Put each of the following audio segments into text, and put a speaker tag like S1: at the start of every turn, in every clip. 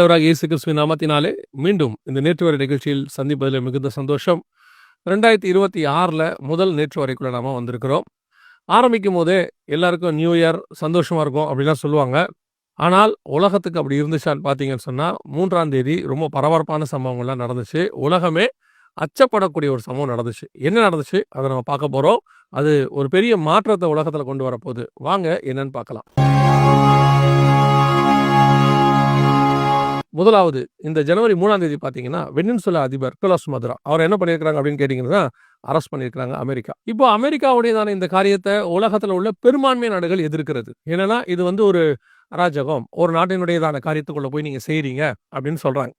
S1: ஆண்டவராகிய இயேசு கிறிஸ்துவின் நாமத்தினாலே மீண்டும் இந்த நேற்று வரை நிகழ்ச்சியில் சந்திப்பதில் மிகுந்த சந்தோஷம். 2026 முதல் நேற்று வரைக்குள்ள நாம வந்திருக்கிறோம். ஆரம்பிக்கும் போதே எல்லாருக்கும் நியூ இயர் சந்தோஷமா இருக்கும் அப்படிலாம் சொல்லுவாங்க. ஆனால் உலகத்துக்கு அப்படி இருந்துச்சான்னு பார்த்தீங்கன்னு சொன்னா 3ஆம் தேதி ரொம்ப பரபரப்பான சம்பவங்கள்லாம் நடந்துச்சு. உலகமே அச்சப்படக்கூடிய ஒரு சம்பவம் நடந்துச்சு. என்ன நடந்துச்சு அதை நம்ம பார்க்க போறோம். அது ஒரு பெரிய மாற்றத்தை உலகத்துல கொண்டு வரப்போகுது. வாங்க என்னன்னு பார்க்கலாம். முதலாவது இந்த ஜனவரி 3ஆம் தேதி பார்த்தீங்கன்னா வெனின்சுலா அதிபர் நிக்கோலஸ் மதுரோ அவர் என்ன பண்ணியிருக்கிறாங்க அப்படின்னு கேட்டிங்கன்னா அரெஸ்ட் பண்ணியிருக்கிறாங்க அமெரிக்கா. இப்போ அமெரிக்காவுடையதான இந்த காரியத்தை உலகத்தில் உள்ள பெரும்பான்மை நாடுகள் எதிர்க்கிறது. என்னன்னா இது வந்து ஒரு அராஜகம், ஒரு நாட்டினுடையதான காரியத்துக்குள்ள போய் நீங்க செய்றீங்க அப்படின்னு சொல்றாங்க.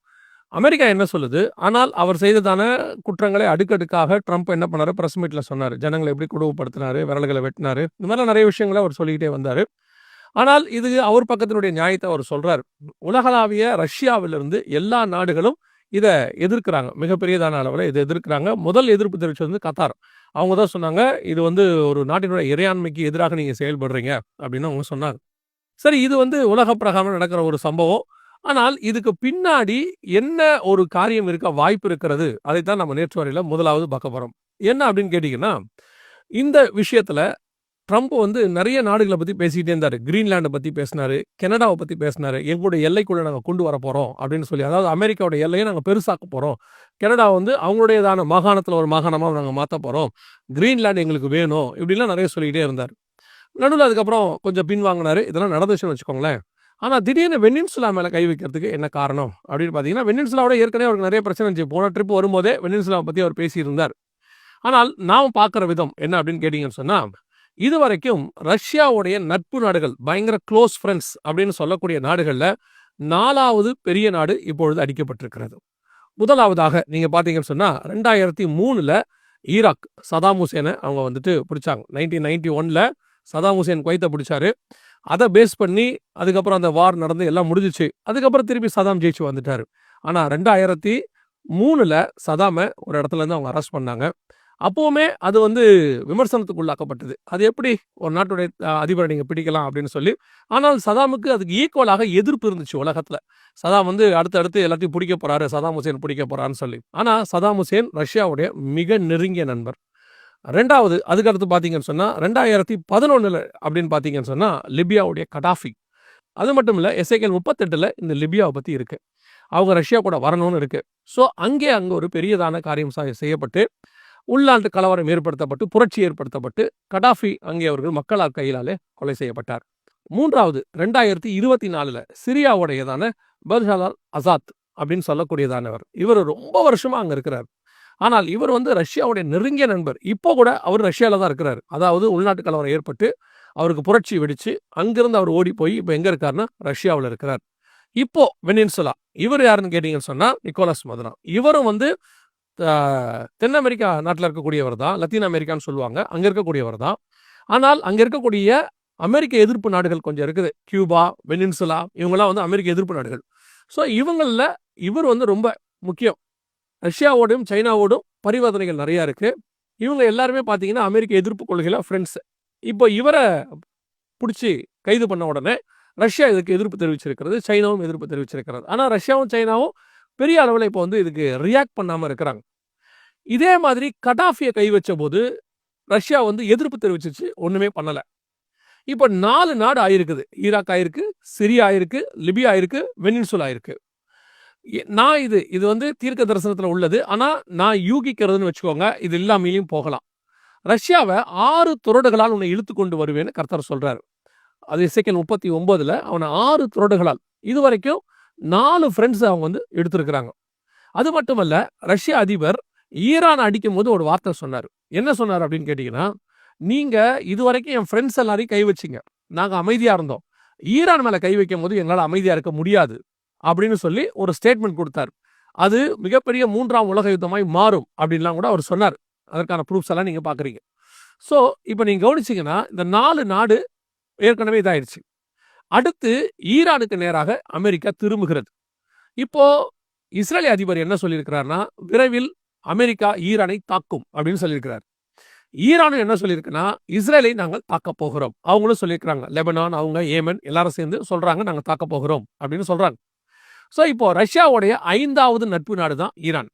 S1: அமெரிக்கா என்ன சொல்லுது? ஆனால் அவர் செய்ததான குற்றங்களை அடுக்கடுக்காக ட்ரம்ப் என்ன பண்ணாரு, பிரஸ் மீட்ல சொன்னாரு. ஜனங்களை எப்படி கொடுமைப்படுத்தினாரு, விரல்களை வெட்டினாரு, இந்த மாதிரி நிறைய விஷயங்களை அவர் சொல்லிக்கிட்டே வந்தாரு. ஆனால் இது அவர் பக்கத்தினுடைய நியாயத்தை அவர் சொல்றாரு. உலகளாவிய ரஷ்யாவிலிருந்து எல்லா நாடுகளும் இதை எதிர்க்கிறாங்க. மிகப்பெரியதான அளவில் இதை எதிர்க்கிறாங்க. முதல் எதிர்ப்பு தெரிவிச்சது வந்து கத்தார். அவங்க தான் சொன்னாங்க, இது வந்து ஒரு நாட்டினுடைய இறையாண்மைக்கு எதிராக நீங்க செயல்படுறீங்க அப்படின்னு அவங்க சொன்னாங்க. சரி, இது வந்து உலக பிரகாரம் நடக்கிற ஒரு சம்பவம். ஆனால் இதுக்கு பின்னாடி என்ன ஒரு காரியம் இருக்க வாய்ப்பு இருக்கிறது, அதைத்தான் நம்ம நேற்று வரையில முதலாவது பார்க்க போறோம். என்ன அப்படின்னு கேட்டீங்கன்னா, இந்த விஷயத்துல ட்ரம்ப் வந்து நிறைய நாடுகளை பத்தி பேசிக்கிட்டே இருந்தாரு. கிரீன்லாண்டை பத்தி பேசினாரு, கனடாவை பத்தி பேசினாரு. எங்களுடைய எல்லைக்குள்ள நாங்க கொண்டு வர போறோம் அப்படின்னு சொல்லி, அதாவது அமெரிக்காவோட எல்லையை நாங்க பெருசாக்க போறோம். கனடா வந்து அவங்களுடையதான மாகாணத்துல ஒரு மாகாணமா நாங்க மாத்த போறோம். கிரீன்லாந்து எங்களுக்கு வேணும் இப்படிலாம் நிறைய சொல்லிக்கிட்டே இருந்தார். நடுவில் அதுக்கப்புறம் கொஞ்சம் பின்வாங்கினாரு. இதெல்லாம் நடந்துச்சுன்னு வச்சுக்கோங்களேன். ஆனா திடீர்னு வெனின்சுலா மேல கை வைக்கிறதுக்கு என்ன காரணம் அப்படின்னு பாத்தீங்கன்னா, வெனின்சுலாவோட ஏற்கனவே அவருக்கு நிறைய பிரச்சனை இருந்துச்சு. போன ட்ரிப் வரும்போதே வெனின்சுலாவை பத்தி அவர் பேசியிருந்தார். ஆனால் நாம் பார்க்குற விதம் என்ன அப்படின்னு கேட்டீங்கன்னு சொன்னா, இதுவரைக்கும் ரஷ்யாவுடைய நட்பு நாடுகள், பயங்கர க்ளோஸ் ஃப்ரெண்ட்ஸ் அப்படின்னு சொல்லக்கூடிய நாடுகள்ல 4வது பெரிய நாடு இப்பொழுது அடிக்கப்பட்டிருக்கிறது. முதலாவதாக நீங்க பார்த்தீங்கன்னு சொன்னா 2003ல ஈராக் சதாம் ஹுசேனை அவங்க வந்துட்டு பிடிச்சாங்க. 1991ல சதாம் ஹுசேன் குவைத்தை பிடிச்சாரு. அதை பேஸ் பண்ணி அதுக்கப்புறம் அந்த வார் நடந்து எல்லாம் முடிஞ்சிச்சு. அதுக்கப்புறம் திருப்பி சதாம் ஜெயிச்சு வந்துட்டாரு. ஆனா 2003ல சதாமை ஒரு இடத்துல இருந்து அவங்க அரெஸ்ட் பண்ணாங்க. அப்போவுமே அது வந்து விமர்சனத்துக்கு உள்ளாக்கப்பட்டது. அது எப்படி ஒரு நாட்டுடைய அதிபரை நீங்க பிடிக்கலாம் அப்படின்னு சொல்லி. ஆனால் சதாமுக்கு அதுக்கு ஈக்குவலாக எதிர்ப்பு இருந்துச்சு உலகத்துல. சதாம் வந்து அடுத்தடுத்து எல்லாத்தையும் பிடிக்க போறாரு, சதாம் ஹுசேன் பிடிக்க போறாருன்னு சொல்லி. ஆனா சதாம் ஹுசேன் ரஷ்யாவுடைய மிக நெருங்கிய நண்பர். 2வது அதுக்கடுத்து பார்த்தீங்கன்னு சொன்னா 2011ல அப்படின்னு பார்த்தீங்கன்னு சொன்னா லிபியாவுடைய கடாஃபி. அது மட்டும் இல்ல, எசேக்கியேல் 38ல இந்த லிபியாவை பத்தி இருக்கு. அவங்க ரஷ்யா கூட வரணும்னு இருக்கு. ஸோ அங்கே ஒரு பெரியதான காரியம் செய்யப்பட்டு உள்நாட்டு கலவரம் ஏற்படுத்தப்பட்டு புரட்சி ஏற்படுத்தப்பட்டு கடாஃபி அங்கே அவர்கள் மக்களால் கையிலாலே கொலை செய்யப்பட்டார். 3வது 2024ல சிரியாவுடையதான பஷார் அல் அசாத் அப்படின்னு சொல்லக்கூடியதானவர். இவர் ரொம்ப வருஷமா அங்க இருக்கிறார். ஆனால் இவர் வந்து ரஷ்யாவுடைய நெருங்கிய நண்பர். இப்போ கூட அவர் ரஷ்யால தான் இருக்கிறார். அதாவது உள்நாட்டு கலவரம் ஏற்பட்டு அவருக்கு புரட்சி வெடிச்சு அங்கிருந்து அவர் ஓடி போய் இப்போ எங்க இருக்காருன்னா ரஷ்யாவில் இருக்கிறார். இப்போ வெனின்சுலா, இவர் யாருன்னு கேட்டீங்கன்னு சொன்னா நிக்கோலஸ் மதுரோ. இவரும் வந்து தென் அமெரிக்கா நாட்டில் இருக்கக்கூடியவர் தான், லத்தீன் அமெரிக்கான்னு சொல்லுவாங்க, அங்க இருக்கக்கூடியவர் தான். ஆனால் அங்க இருக்கக்கூடிய அமெரிக்க எதிர்ப்பு நாடுகள் கொஞ்சம் இருக்குது. கியூபா, வெனின்சுலா, இவங்கெல்லாம் வந்து அமெரிக்க எதிர்ப்பு நாடுகள். ஸோ இவங்களில் இவர் வந்து ரொம்ப முக்கியம். ரஷ்யாவோடும் சைனாவோடும் பரிவர்த்தனைகள் நிறையா இருக்கு. இவங்க எல்லாருமே பார்த்தீங்கன்னா அமெரிக்க எதிர்ப்பு கொள்கையில ஃப்ரெண்ட்ஸ். இப்போ இவரை பிடிச்சி கைது பண்ண உடனே ரஷ்யா இதுக்கு எதிர்ப்பு தெரிவிச்சிருக்கிறது, சைனாவும் எதிர்ப்பு தெரிவிச்சிருக்கிறது. ஆனால் ரஷ்யாவும் சைனாவும் பெரிய அளவில் இப்போ வந்து இதுக்கு ரியாக்ட் பண்ணாமல் இருக்கிறாங்க. இதே மாதிரி கடாஃபியை கை வச்ச போது ரஷ்யா வந்து எதிர்ப்பு தெரிவிச்சிச்சு, ஒண்ணுமே பண்ணல. இப்போ 4 நாடு ஆயிருக்குது. ஈராக் ஆயிருக்கு, சிரியா ஆயிருக்கு, லிபியா ஆயிருக்கு, வெனின்சுலா ஆயிருக்கு. நான் இது வந்து தீர்க்க தரிசனத்தில் உள்ளது. ஆனா நான் யூகிக்கிறதுன்னு வச்சுக்கோங்க, இது இல்லாமையும் போகலாம். ரஷ்யாவை 6 துறடுகளால் உன்னை இழுத்து கொண்டு வருவேன்னு கர்த்தர் சொல்றாரு. அது எசேக்கியேல் 39ல அவனை 6 துறடுகளால் இதுவரைக்கும் 4 ஃப்ரெண்ட்ஸ் அவங்க வந்து எடுத்திருக்கிறாங்க. அது மட்டுமல்ல, ரஷ்ய அதிபர் ஈரான் அடிக்கும் போது ஒரு வார்த்தை சொன்னார். என்ன சொன்னார் அப்படின்னு கேட்டீங்கன்னா, நீங்க இதுவரைக்கும் என் ஃப்ரெண்ட்ஸ் எல்லாரையும் கை வச்சிங்க, நாங்க அமைதியா இருந்தோம். ஈரான் மேல கை வைக்கும் போது எங்களால் அமைதியா இருக்க முடியாது அப்படின்னு சொல்லி ஒரு ஸ்டேட்மெண்ட் கொடுத்தார். அது மிகப்பெரிய 3ஆம் உலக யுத்தமாய் மாறும் அப்படின்லாம் கூட அவர் சொன்னார். அதற்கான ப்ரூஃப்ஸ் எல்லாம் நீங்க பாக்குறீங்க. ஸோ இப்போ நீங்க கவனிச்சீங்கன்னா இந்த 4 நாடு ஏற்கனவே இதாயிடுச்சு. அடுத்து ஈரானுக்கு நேராக அமெரிக்கா திரும்புகிறது. இப்போ இஸ்ரேல் அதிபர் என்ன சொல்லியிருக்கிறார்னா, விரைவில் அமெரிக்கா ஈரானை தாக்கும் அப்படின்னு சொல்லியிருக்கிறார். ஈரானும் என்ன சொல்லியிருக்குன்னா, இஸ்ரேலை நாங்கள் தாக்க போகிறோம். அவங்களும் சொல்லியிருக்கிறாங்க. லெபனான், அவங்க ஏமன் எல்லாரும் சேர்ந்து சொல்றாங்க, நாங்கள் தாக்க போகிறோம் அப்படின்னு சொல்றாங்க. ஸோ இப்போ ரஷ்யாவுடைய 5வது நட்பு நாடு தான் ஈரான்.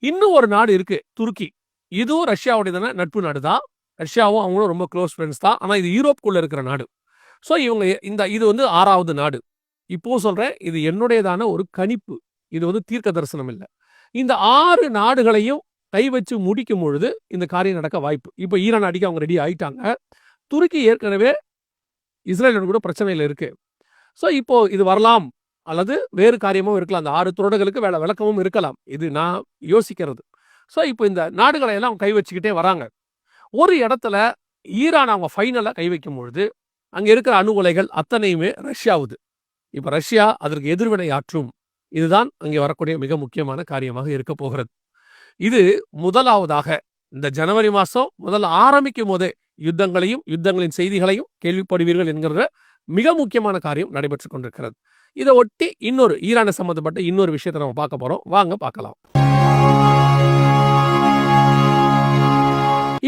S1: இன்னும் ஒரு நாடு இருக்கு, துருக்கி. இதுவும் ரஷ்யாவுடையதான நட்பு நாடு தான். ரஷ்யாவும் அவங்களும் ரொம்ப க்ளோஸ் ஃப்ரெண்ட்ஸ் தான். ஆனால் இது யூரோப்புக்குள்ள இருக்கிற நாடு. ஸோ இவங்க இது வந்து 6வது நாடு. இப்போ சொல்றேன், இது என்னுடையதான ஒரு கணிப்பு. இது வந்து தீர்க்க தரிசனம் இல்லை. இந்த 6 நாடுகளையும் கை வச்சு முடிக்கும் பொழுது இந்த காரியம் நடக்க வாய்ப்பு. இப்போ ஈரான் அடிக்க அவங்க ரெடி ஆயிட்டாங்க. துருக்கி ஏற்கனவே இஸ்ரேலோட கூட பிரச்சனையில் இருக்கு. ஸோ இப்போ இது வரலாம், அல்லது வேறு காரியமும் இருக்கலாம். அந்த 6 துறடுகளுக்கு விளக்கமும் இருக்கலாம். இது நான் யோசிக்கிறது. ஸோ இப்போ இந்த நாடுகளை எல்லாம் கை வச்சுக்கிட்டே வராங்க. ஒரு இடத்துல ஈரான் அவங்க ஃபைனலாக கை வைக்கும் பொழுது அங்கே இருக்கிற அணு உலைகள் அத்தனையுமே ரஷ்யாவுது. இப்போ ரஷ்யா அதற்கு எதிர்வினை ஆற்றும். இதுதான் அங்கே வரக்கூடிய மிக முக்கியமான காரியமாக இருக்க போகிறது. இது முதலாவதாக இந்த ஜனவரி மாதம் முதல்ல ஆரம்பிக்கும் போதே யுத்தங்களின் செய்திகளையும் கேள்விப்படுவீர்கள் என்கிற மிக முக்கியமான காரியம் நடைபெற்று கொண்டிருக்கிறது. இதை ஒட்டி இன்னொரு ஈரானை சம்பந்தப்பட்ட இன்னொரு விஷயத்தை நம்ம பார்க்க போறோம். வாங்க பார்க்கலாம்.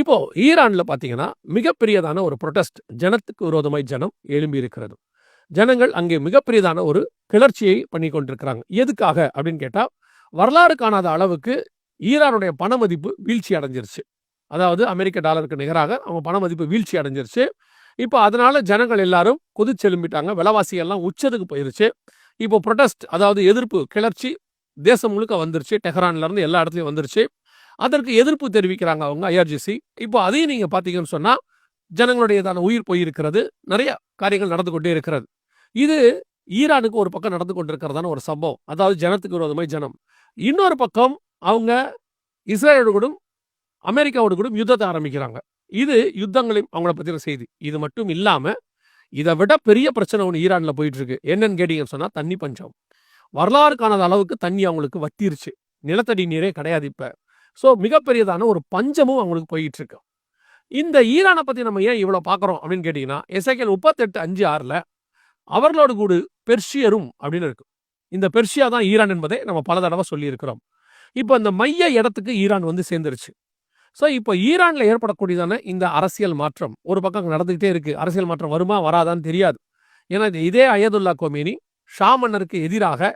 S1: இப்போ ஈரான்ல பாத்தீங்கன்னா மிகப்பெரியதான ஒரு புரொட்டஸ்ட், ஜனத்துக்கு விரோதமாய் ஜனம் எழும்பி இருக்கிறது. ஜனங்கள் அங்கே மிகப்பெரியதான ஒரு கிளர்ச்சியை பண்ணி கொண்டிருக்கிறாங்க. எதுக்காக அப்படின்னு கேட்டா, வரலாறு காணாத அளவுக்கு ஈரானுடைய பண மதிப்பு வீழ்ச்சி அடைஞ்சிருச்சு. அதாவது அமெரிக்க டாலருக்கு நிகராக அவங்க பண மதிப்பு வீழ்ச்சி அடைஞ்சிருச்சு. இப்போ அதனால ஜனங்கள் எல்லாரும் கொதிச்செலும்பிட்டாங்க. விலைவாசி எல்லாம் உச்சத்துக்கு போயிருச்சு. இப்போ ப்ரொட்டஸ்ட், அதாவது எதிர்ப்பு கிளர்ச்சி தேசம் முழுக்க வந்துருச்சு. டெஹரான்ல இருந்து எல்லா இடத்துலையும் வந்துருச்சு. அதற்கு எதிர்ப்பு தெரிவிக்கிறாங்க அவங்க IRGC. இப்போ அதையும் நீங்க பாத்தீங்கன்னு சொன்னா ஜனங்களுடையதான உயிர் போயிருக்கிறது. நிறைய காரியங்கள் நடந்து கொண்டே இருக்கிறது. இது ஈரானுக்கு ஒரு பக்கம் நடந்து கொண்டிருக்கிறதான ஒரு சம்பவம். அதாவது ஜனத்துக்கு விரோதமாய் ஜனம். இன்னொரு பக்கம் அவங்க இஸ்ரேலோடு கூட அமெரிக்காவோடு கூட யுத்தத்தை ஆரம்பிக்கிறாங்க. இது யுத்தங்களையும் அவங்கள பத்தின செய்தி. இது மட்டும் இல்லாம இதை விட பெரிய பிரச்சனை ஒன்று ஈரான்ல போயிட்டு இருக்கு. என்னன்னு கேட்டீங்கன்னு சொன்னா தண்ணி பஞ்சம். வரலாறு காணாத அளவுக்கு தண்ணி அவங்களுக்கு வத்திருச்சு. நிலத்தடி நீரே கிடையாது இப்ப. ஸோ மிகப்பெரியதான ஒரு பஞ்சமும் அவங்களுக்கு போயிட்டு இருக்கு. இந்த ஈரானை பத்தி நம்ம ஏன் இவ்வளவு பார்க்குறோம் அப்படின்னு கேட்டீங்கன்னா, எசேக்கியேல் 38:5-6 அவர்களோடு கூட பெர்ஷியரும் அப்படின்னு இருக்கு. இந்த பெர்ஷியா தான் ஈரான் என்பதை நம்ம பல தடவை சொல்லி இருக்கிறோம். இப்போ இந்த மைய இடத்துக்கு ஈரான் வந்து சேர்ந்துருச்சு. ஸோ இப்போ ஈரான்ல ஏற்படக்கூடியதான இந்த அரசியல் மாற்றம் ஒரு பக்கம் நடந்துகிட்டே இருக்கு. அரசியல் மாற்றம் வருமா வராதான்னு தெரியாது. ஏன்னா இதே அயதுல்லா கொமேனி ஷா மன்னருக்கு எதிராக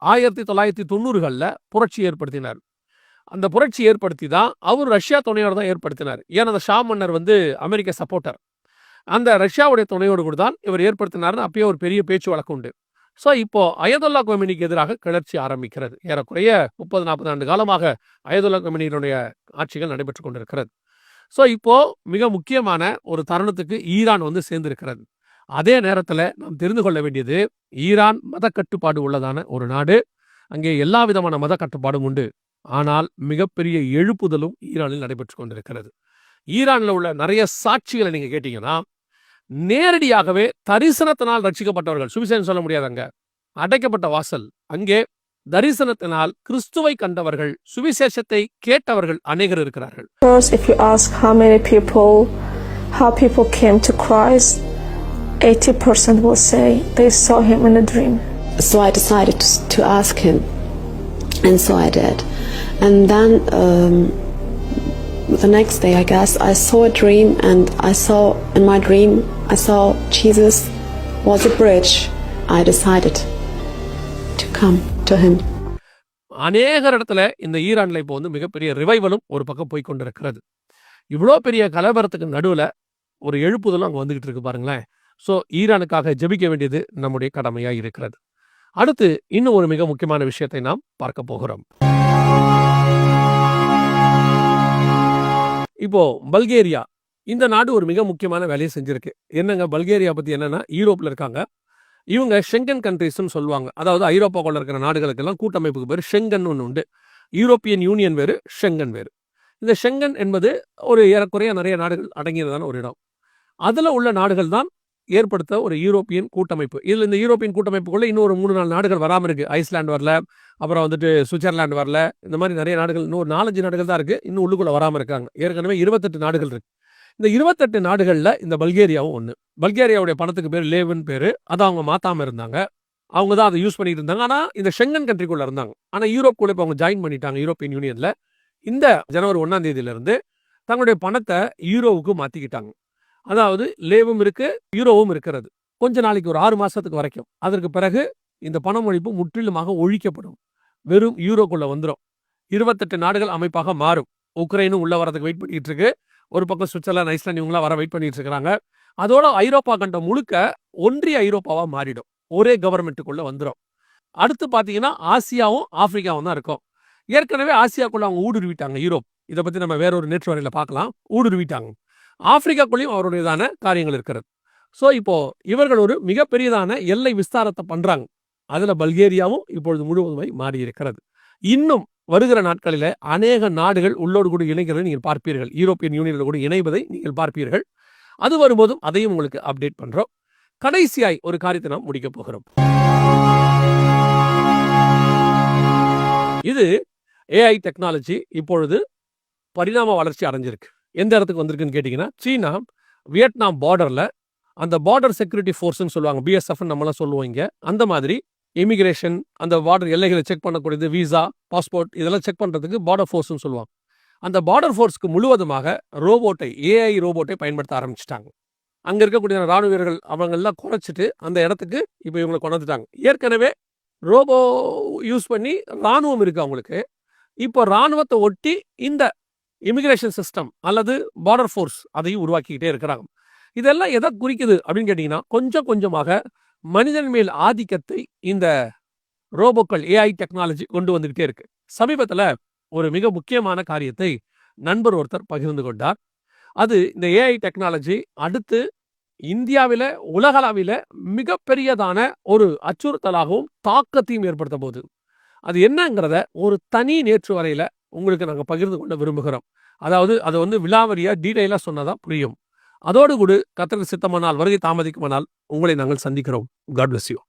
S1: 1990களில் புரட்சி ஏற்படுத்தினார். அந்த புரட்சி ஏற்படுத்தி தான் அவர் ரஷ்யா துணையோடு தான் ஏற்படுத்தினார். ஏன்னா அந்த ஷா மன்னர் வந்து அமெரிக்க சப்போர்ட்டர். அந்த ரஷ்யாவுடைய துணையோடு கூட தான் இவர் ஏற்படுத்தினார்னு அப்பயே ஒரு பெரிய பேச்சு வழக்கு உண்டு. ஸோ இப்போ அயதுல்லா கொமேனிக்கு எதிராக கிளர்ச்சி ஆரம்பிக்கிறது. ஏறக்குறைய 30-40 ஆண்டு காலமாக அயதுல்லா கொமேனியினுடைய ஆட்சிகள் நடைபெற்று கொண்டிருக்கிறது. ஸோ இப்போ மிக முக்கியமான ஒரு தருணத்துக்கு ஈரான் வந்து சேர்ந்திருக்கிறது. அதே நேரத்தில் நாம் தெரிந்து கொள்ள வேண்டியது, ஈரான் மத கட்டுப்பாடு உள்ளதான ஒரு நாடு. அங்கே எல்லா விதமான மத கட்டுப்பாடும் உண்டு. ஆனால் மிகப்பெரிய எழுப்புதலும் ஈரானில் நடைபெற்று கொண்டிருக்கிறது. ஈரானில் உள்ள நிறைய சாட்சிகளை நீங்க கேட்டீங்கன்னா, நேரடியாகவே தரிசனத்தினால் ரட்சிக்கப்பட்டவர்கள், சுவிசேஷம் சொல்ல முடியாதங்க, அடைக்கப்பட்ட வாசல், அங்கே தரிசனத்தினால் கிறிஸ்துவை கண்டவர்கள், சுவிசேஷத்தை கேட்டவர்கள் அநேகர் இருக்கிறார்கள்.
S2: If you ask how people came to Christ, 80% will say they saw him in a dream.
S3: So I decided to ask him, and so I did. And then the next day, I guess, I saw a dream, and in my dream, I saw Jesus was a bridge. I decided to come to him.
S1: அநேகர் இடத்துல இந்த ஈரான்ல இப்போ வந்து மிகப்பெரிய ரிவைவலும் ஒரு பக்கம் போய் கொண்டிருக்கிறது. இவ்வளோ பெரிய கலவரத்துக்கு நடுவில் ஒரு எழுப்புதலும் அங்கே வந்துகிட்டு இருக்கு பாருங்களேன். ஸோ ஈரானுக்காக ஜெபிக்க வேண்டியது நம்முடைய கடமையாக இருக்கிறது. அடுத்து இன்னும் ஒரு மிக முக்கியமான விஷயத்தை நாம் பார்க்க போகிறோம். இப்போ பல்கேரியா, இந்த நாடு ஒரு மிக முக்கியமான வேலையை செஞ்சிருக்கு. என்னங்க பல்கேரியா பத்தி என்னன்னா, யூரோப்ல இருக்காங்க. இவங்க ஷெங்கன் கண்ட்ரிஸ்ன்னு சொல்லுவாங்க. அதாவது ஐரோப்பாக்குள்ள இருக்கிற நாடுகளுக்கெல்லாம் கூட்டமைப்புக்கு பேர் ஷெங்கன் ஒன்று உண்டு. யூரோப்பியன் யூனியன் வேறு, ஷெங்கன் வேறு. இந்த ஷெங்கன் என்பது ஒரு ஏறக்குறைய நிறைய நாடுகள் அடங்கியதான ஒரு இடம். அதுல உள்ள நாடுகள் தான் ஏற்படுத்த ஒரு யூரோப்பியன் கூட்டமைப்பு. இதில் இந்த யூரோப்பியன் கூட்டமைப்புக்குள்ள இன்னும் ஒரு 3-4 நாடுகள் வராமல் இருக்கு. ஐஸ்லாந்து வரல, அப்புறம் வந்துட்டு சுவிட்சர்லாந்து வரல. இந்த மாதிரி நிறைய நாடுகள், இன்னும் ஒரு 4-5 நாடுகள் தான் இருக்கு, இன்னும் உள்ளுக்குள்ள வராமல் இருக்காங்க. ஏற்கனவே 28 நாடுகள் இருக்கு. இந்த 28 நாடுகள்ல இந்த பல்கேரியாவும் ஒன்று. பல்கேரியாவுடைய பணத்துக்கு பேர் லேவன் பேரு. அதை அவங்க மாத்தாம இருந்தாங்க. அவங்க தான் அதை யூஸ் பண்ணிட்டு இருந்தாங்க. ஆனா இந்த ஷெங்கன் கண்ட்ரிக்குள்ள இருந்தாங்க. ஆனா யூரோப்புக்குள்ள இப்போ அவங்க ஜாயின் பண்ணிட்டாங்க யூரோப்பியன் யூனியன்ல. இந்த ஜனவரி 1ஆம் தேதியிலிருந்து தங்களுடைய பணத்தை யூரோவுக்கு மாத்திக்கிட்டாங்க. அதாவது லேவும் இருக்கு, யூரோவும் இருக்கிறது. கொஞ்ச நாளைக்கு, ஒரு 6 மாசத்துக்கு வரைக்கும். அதற்கு பிறகு இந்த பணமொழிப்பு முற்றிலுமாக ஒழிக்கப்படும். வெறும் யூரோக்குள்ள வந்துடும். 28 நாடுகள் அமைப்பாக மாறும். உக்ரைனும் உள்ள வரதுக்கு வெயிட் பண்ணிட்டு இருக்கு. ஒரு பக்கம் சுவிட்சர்லாந்து, ஐஸ்லாந்து இவங்களாம் வர வெயிட் பண்ணிட்டு இருக்காங்க. அதோட ஐரோப்பா கண்டம் முழுக்க ஒன்றிய ஐரோப்பாவா மாறிடும். ஒரே கவர்மெண்ட்டுக்குள்ள வந்துடும். அடுத்து பார்த்தீங்கன்னா ஆசியாவும் ஆப்பிரிக்காவும் தான் இருக்கும். ஏற்கனவே ஆசியாக்குள்ள அவங்க ஊடுருவிட்டாங்க யூரோப். இதை பற்றி நம்ம வேற ஒரு நேற்று வரையில் பார்க்கலாம். ஊடுருவிட்டாங்க. ஆப்பிரிக்காக்குள்ளேயும் அவருடையதான காரியங்கள் இருக்கிறது. ஸோ இப்போ இவர்கள் ஒரு மிகப்பெரியதான எல்லை விஸ்தாரத்தை பண்றாங்க. அதில் பல்கேரியாவும் இப்பொழுது முழுவதுமாய் மாறி இருக்கிறது. இன்னும் வருகிற நாட்களில் அநேக நாடுகள் உள்ளோடு கூட இணைகிறதை நீங்கள் பார்ப்பீர்கள். யூரோப்பியன் யூனியனோடு கூட இணைவதை நீங்கள் பார்ப்பீர்கள். அது வரும்போதும் அதையும் உங்களுக்கு அப்டேட் பண்றோம். கடைசியாய் ஒரு காரியத்தை நாம் முடிக்க போகிறோம். இது ஏஐ டெக்னாலஜி இப்பொழுது பரிணாம வளர்ச்சி அடைஞ்சிருக்கு. எந்த இடத்துக்கு வந்திருக்குன்னு கேட்டிங்கன்னா, சீனா வியட்நாம் பார்டரில் அந்த பார்டர் செக்யூரிட்டி ஃபோர்ஸ்ன்னு சொல்லுவாங்க, பிஎஸ்எஃப்னு நம்மளாம் சொல்லுவோம் இங்கே. அந்த மாதிரி இமிகிரேஷன், அந்த பார்டர் எல்லைகளை செக் பண்ணக்கூடியது, விசா, பாஸ்போர்ட் இதெல்லாம் செக் பண்ணுறதுக்கு பார்டர் ஃபோர்ஸ்ன்னு சொல்லுவாங்க. அந்த பார்டர் ஃபோர்ஸ்க்கு முழுவதுமாக ரோபோட்டை, ஏஐ ரோபோட்டை பயன்படுத்த ஆரம்பிச்சிட்டாங்க. அங்கே இருக்கக்கூடிய ராணுவ வீரர்கள் அவங்கெல்லாம் குறைச்சிட்டு அந்த இடத்துக்கு இப்போ இவங்களை கொண்டுட்டாங்க. ஏற்கனவே ரோபோ யூஸ் பண்ணி ராணுவம் இருக்குது அவங்களுக்கு. இப்போ ராணுவத்தை ஒட்டி இந்த இமிகிரேஷன் சிஸ்டம் அல்லது பார்டர் ஃபோர்ஸ் அதையும் உருவாக்கிக்கிட்டே இருக்கிறாங்க. இதெல்லாம் எதை குறிக்குது அப்படின்னு கேட்டிங்கன்னா, கொஞ்சம் கொஞ்சமாக மனிதன் மேல் ஆதிக்கத்தை இந்த ரோபோக்கள், ஏஐ டெக்னாலஜி கொண்டு வந்துக்கிட்டே இருக்கு. சமீபத்தில் ஒரு மிக முக்கியமான காரியத்தை நண்பர் ஒருத்தர் பகிர்ந்து கொண்டார். அது இந்த ஏஐ டெக்னாலஜி அடுத்து இந்தியாவில், உலகளவில் மிகப்பெரியதான ஒரு அச்சுறுத்தலாகவும் தாக்கத்தையும் ஏற்படுத்த போகுது. அது என்னங்கிறத ஒரு தனி நேற்று வரையில் உங்களுக்கு நாங்கள் பகிர்ந்து கொள்ள விரும்புகிறோம். அதாவது அதை விலாவரியாக டீட்டெயிலாக சொன்னதான் புரியும். அதோடு கூட கர்த்தருக்கு சித்தமானால், வருகை தாமதிக்குமானால் உங்களை நாங்கள் சந்திக்கிறோம். God bless you.